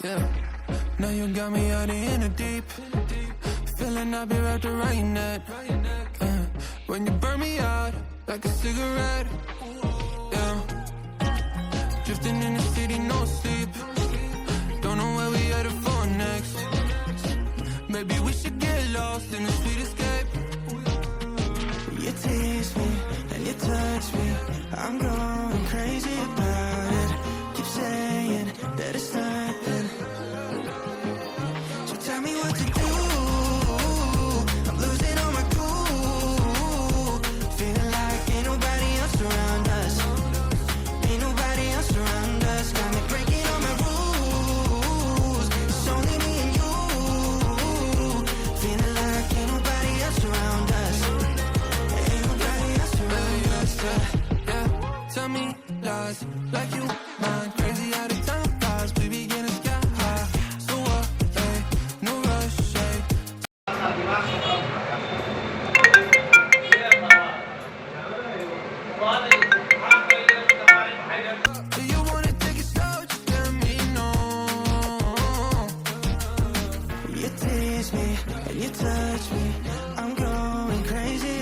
yeah. Now you got me out in the deep, feeling I'll be wrapped around your neck. When you burn me out like a cigarette, yeah. Drifting in the city, no sleep. Don't know where we headed for next. Maybe we should get lost in the sweet escape. You tease me and you touch me, I'm going crazy about it. Keep saying that it's nothing, so tell me what to do. I'm losing all my cool, feeling like ain't nobody else around us. Ain't nobody else around us. Got me breaking all my rules. It's only me and you, feeling like ain't nobody else around us. Ain't nobody else around us. Yeah, tell me lies like you mind. Crazy how the time flies. We begin to sky high. So what? Hey, no rush. Hey. Do you wanna take it slow? Just let me know. You tease me and you touch me, I'm going crazy